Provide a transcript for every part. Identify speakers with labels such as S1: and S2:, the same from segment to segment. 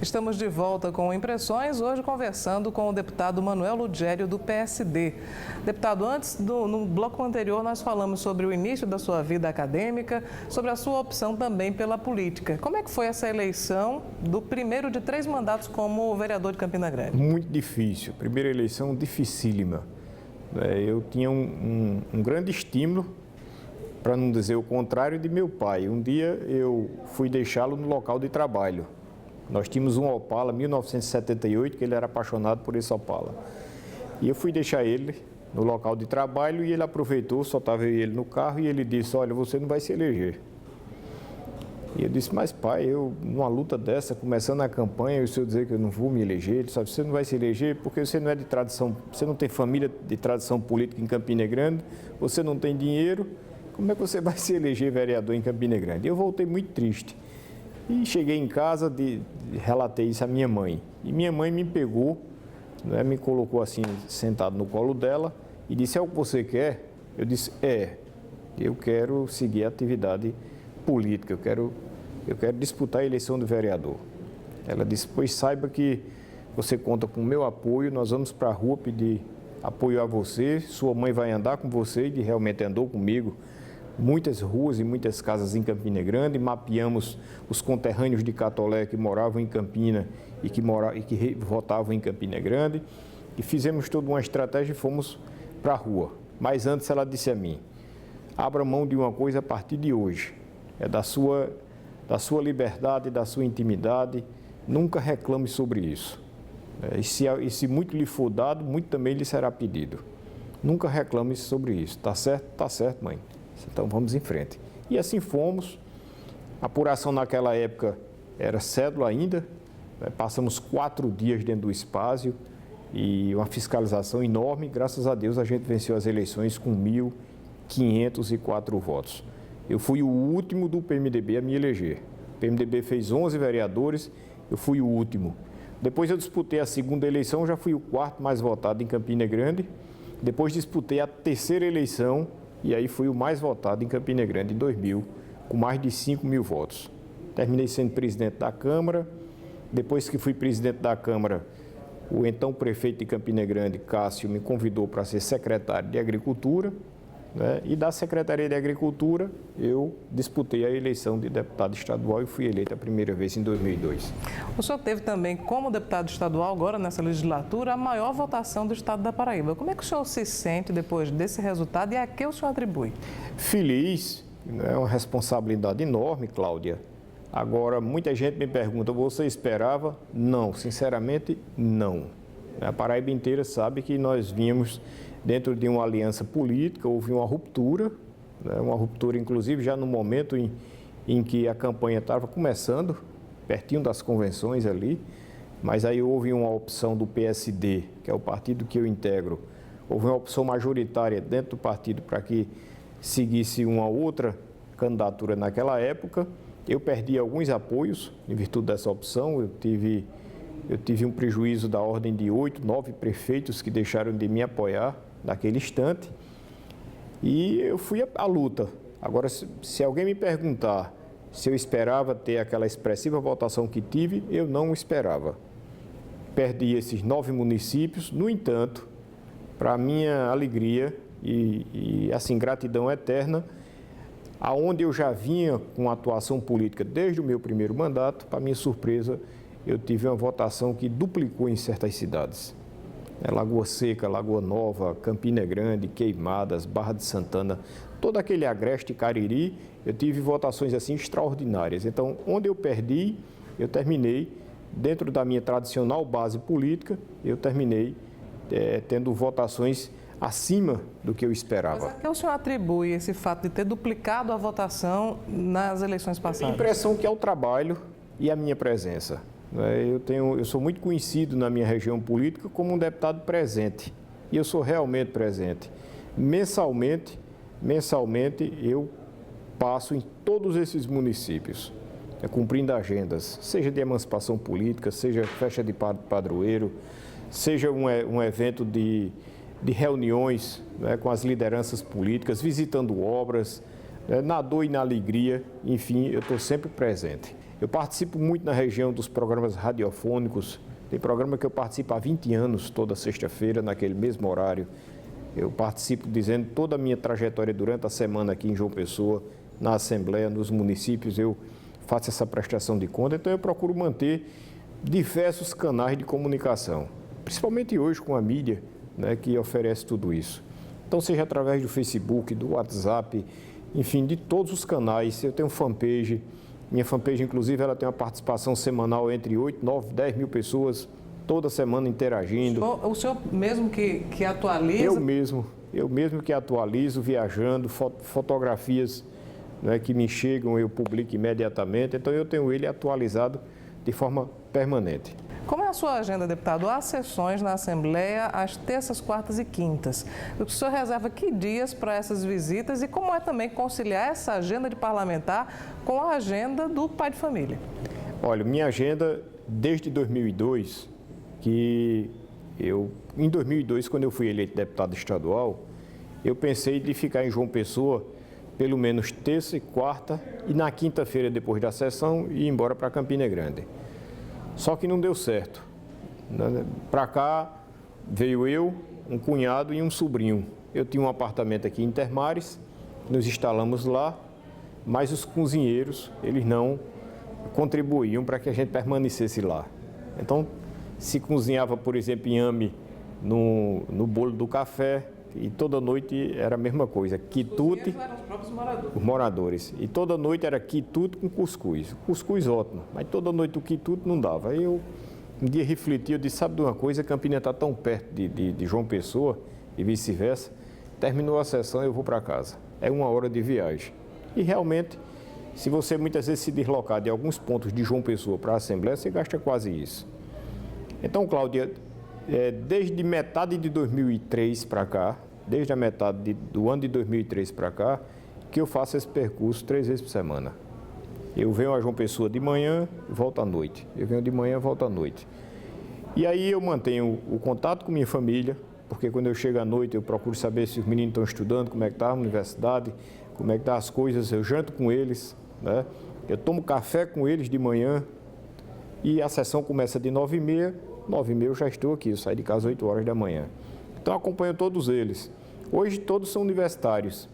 S1: Estamos de volta com Impressões, hoje conversando com o deputado Manuel Lugério, do PSD. Deputado, no bloco anterior nós falamos sobre o início da sua vida acadêmica, sobre a sua opção também pela política. Como é que foi essa eleição do primeiro de 3 mandatos como vereador de Campina Grande?
S2: Muito difícil, primeira eleição dificílima. Eu tinha um grande estímulo, para não dizer o contrário, de meu pai. Um dia eu fui deixá-lo no local de trabalho. Nós tínhamos um Opala, 1978, que ele era apaixonado por esse Opala. E eu fui deixar ele no local de trabalho e ele aproveitou, só estava eu e ele no carro, e ele disse: olha, você não vai se eleger. E eu disse: mas pai, eu numa luta dessa, começando a campanha, e se eu dizer que eu não vou me eleger, ele disse: você não vai se eleger porque você não é de tradição, você não tem família de tradição política em Campina Grande, você não tem dinheiro, como é que você vai se eleger vereador em Campina Grande? E eu voltei muito triste. E cheguei em casa, relatei isso à minha mãe. E minha mãe me pegou, me colocou assim, sentado no colo dela, e disse: é o que você quer? Eu disse: eu quero seguir a atividade política, eu quero disputar a eleição de vereador. Ela disse: pois saiba que você conta com o meu apoio, nós vamos para a rua pedir apoio a você, sua mãe vai andar com você, e realmente andou comigo, muitas ruas e muitas casas em Campina Grande, mapeamos os conterrâneos de Catolé que moravam em Campina e que votavam em Campina Grande, e fizemos toda uma estratégia e fomos para a rua. Mas antes ela disse a mim: abra mão de uma coisa a partir de hoje, é da sua liberdade, da sua intimidade, nunca reclame sobre isso. E se muito lhe for dado, muito também lhe será pedido. Nunca reclame sobre isso. Tá certo? Tá certo, mãe. Então vamos em frente. E assim fomos. A apuração naquela época era cédula ainda. Passamos 4 dias dentro do espaço e uma fiscalização enorme. Graças a Deus a gente venceu as eleições com 1.504 votos. Eu fui o último do PMDB a me eleger. O PMDB fez 11 vereadores, eu fui o último. Depois eu disputei a segunda eleição, já fui o 4º mais votado em Campina Grande. Depois disputei a 3ª eleição e aí fui o mais votado em Campina Grande em 2000, com mais de 5.000 votos. Terminei sendo presidente da Câmara. Depois que fui presidente da Câmara, o então prefeito de Campina Grande, Cássio, me convidou para ser secretário de Agricultura. E da Secretaria de Agricultura, eu disputei a eleição de deputado estadual e fui eleito a primeira vez em 2002.
S1: O senhor teve também, como deputado estadual, agora nessa legislatura, a maior votação do estado da Paraíba. Como é que o senhor se sente depois desse resultado e a que o senhor atribui? Feliz,
S2: é uma responsabilidade enorme, Cláudia. Agora, muita gente me pergunta: você esperava? Não, sinceramente, não. A Paraíba inteira sabe que nós vínhamos dentro de uma aliança política, houve uma ruptura inclusive já no momento em que a campanha estava começando, pertinho das convenções ali, mas aí houve uma opção do PSD, que é o partido que eu integro, houve uma opção majoritária dentro do partido para que seguisse uma outra candidatura naquela época. Eu perdi alguns apoios em virtude dessa opção, eu tive um prejuízo da ordem de 8, 9 prefeitos que deixaram de me apoiar naquele instante, e eu fui à luta. Agora, se alguém me perguntar se eu esperava ter aquela expressiva votação que tive, eu não esperava. Perdi esses 9 municípios, no entanto, para minha alegria e assim, gratidão eterna, aonde eu já vinha com atuação política desde o meu primeiro mandato, para minha surpresa, eu tive uma votação que duplicou em certas cidades. Lagoa Seca, Lagoa Nova, Campina Grande, Queimadas, Barra de Santana, todo aquele agreste Cariri, eu tive votações assim extraordinárias. Então, onde eu perdi, eu terminei, dentro da minha tradicional base política, eu terminei tendo votações acima do que eu esperava.
S1: Mas a que o senhor atribui esse fato de ter duplicado a votação nas eleições passadas?
S2: A impressão que é o trabalho e a minha presença. Eu sou muito conhecido na minha região política como um deputado presente, e eu sou realmente presente. Mensalmente eu passo em todos esses municípios, cumprindo agendas, seja de emancipação política, seja festa de padroeiro, seja um evento de reuniões com as lideranças políticas, visitando obras, na dor e na alegria, enfim, eu estou sempre presente. Eu participo muito na região dos programas radiofônicos. Tem programa que eu participo há 20 anos, toda sexta-feira, naquele mesmo horário. Eu participo dizendo toda a minha trajetória durante a semana aqui em João Pessoa, na Assembleia, nos municípios, eu faço essa prestação de conta. Então eu procuro manter diversos canais de comunicação, principalmente hoje com a mídia, né, que oferece tudo isso. Então seja através do Facebook, do WhatsApp, enfim, de todos os canais. Eu tenho fanpage. Minha fanpage, inclusive, ela tem uma participação semanal entre 8, 9, 10 mil pessoas, toda semana interagindo.
S1: O senhor mesmo que atualiza?
S2: Eu mesmo que atualizo, viajando, fotografias, né, que me chegam, eu publico imediatamente. Então, eu tenho ele atualizado de forma permanente.
S1: Como é a sua agenda, deputado? Há sessões na Assembleia às terças, quartas e quintas. O senhor reserva que dias para essas visitas e como é também conciliar essa agenda de parlamentar com a agenda do pai de família?
S2: Olha, minha agenda desde 2002, em 2002, quando eu fui eleito deputado estadual, eu pensei de ficar em João Pessoa pelo menos terça e quarta e na quinta-feira, depois da sessão, ir embora para Campina Grande. Só que não deu certo. Para cá veio eu, um cunhado e um sobrinho. Eu tinha um apartamento aqui em Intermares, nos instalamos lá, mas os cozinheiros, eles não contribuíam para que a gente permanecesse lá. Então, se cozinhava, por exemplo, inhame no bolo do café, e toda noite era a mesma coisa, quitute.
S1: Eram os próprios moradores.
S2: Os moradores. E toda noite era quitute com cuscuz. Cuscuz ótimo, mas toda noite o quitute não dava. Aí eu um dia refleti, eu disse, sabe de uma coisa, Campina está tão perto de João Pessoa e vice-versa. Terminou a sessão, eu vou para casa. É 1 hora de viagem. E realmente, se você muitas vezes se deslocar de alguns pontos de João Pessoa para a Assembleia, você gasta quase isso. Então, Cláudia, desde metade de 2003 para cá, desde a metade do ano de 2003 para cá, que eu faço esse percurso 3 vezes por semana. Eu venho a João Pessoa de manhã e volto à noite. Eu venho de manhã e volto à noite. E aí eu mantenho o contato com minha família, porque quando eu chego à noite eu procuro saber se os meninos estão estudando, como é que está a universidade, como é que estão as coisas, eu janto com eles, né? Eu tomo café com eles de manhã e a sessão começa de 9h30, 9h30 eu já estou aqui, eu saio de casa às 8 horas da manhã. Então acompanho todos eles. Hoje todos são universitários,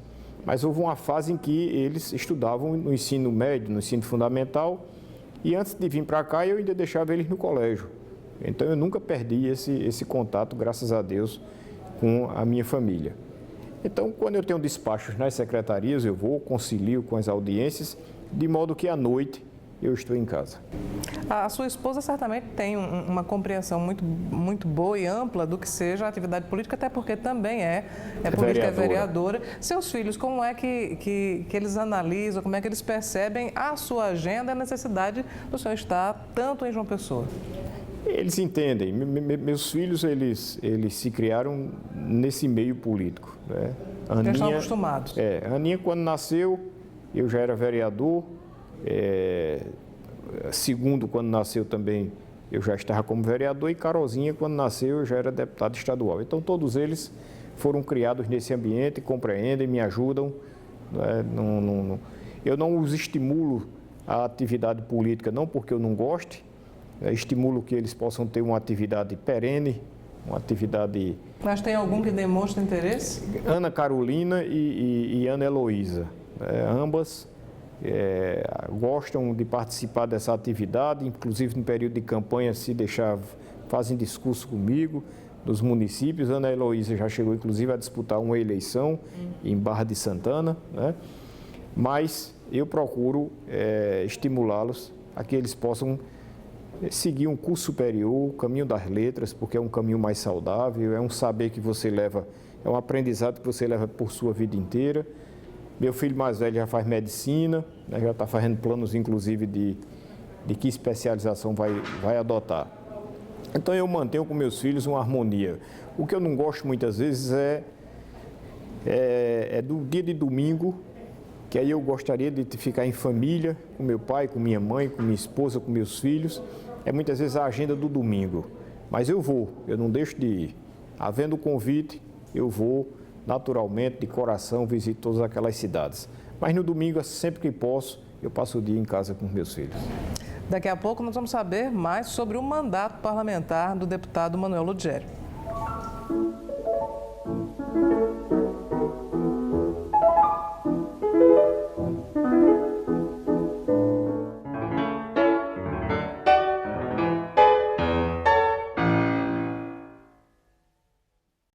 S2: mas houve uma fase em que eles estudavam no ensino médio, no ensino fundamental, e antes de vir para cá eu ainda deixava eles no colégio. Então eu nunca perdi esse contato, graças a Deus, com a minha família. Então, quando eu tenho despachos nas secretarias, eu vou, concilio com as audiências, de modo que à noite eu estou em casa.
S1: A sua esposa certamente tem uma compreensão muito boa e ampla do que seja a atividade política, até porque também é política, é vereadora. Seus filhos, como é que eles analisam, como é que eles percebem a sua agenda e a necessidade do senhor estar tanto em João Pessoa?
S2: Eles entendem. Meus filhos, eles se criaram nesse meio político, né?
S1: Eles estão acostumados.
S2: A Aninha, quando nasceu, eu já era vereador. Segundo, quando nasceu também, eu já estava como vereador. E Carolzinha, quando nasceu, eu já era deputado estadual. Então, todos eles foram criados nesse ambiente, compreendem, me ajudam. Né? Eu não os estimulo à atividade política, não porque eu não goste. Estimulo que eles possam ter uma atividade perene, uma atividade...
S1: Mas tem algum que demonstra interesse?
S2: Ana Carolina e Ana Heloísa, ambas gostam de participar dessa atividade, inclusive no período de campanha, se deixar, fazem discurso comigo nos municípios. Ana Heloísa já chegou, inclusive, a disputar uma eleição em Barra de Santana, né? Mas eu procuro estimulá-los a que eles possam seguir um curso superior, o caminho das letras, porque é um caminho mais saudável, é um saber que você leva, é um aprendizado que você leva por sua vida inteira. Meu filho mais velho já faz medicina, né, já está fazendo planos, inclusive, de que especialização vai adotar. Então, eu mantenho com meus filhos uma harmonia. O que eu não gosto muitas vezes é do dia de domingo, que aí eu gostaria de ficar em família, com meu pai, com minha mãe, com minha esposa, com meus filhos. É muitas vezes a agenda do domingo, mas eu não deixo de ir. Havendo o convite, eu vou naturalmente, de coração, visito todas aquelas cidades. Mas no domingo, sempre que posso, eu passo o dia em casa com meus filhos.
S1: Daqui a pouco nós vamos saber mais sobre o mandato parlamentar do deputado Manuel Lugério.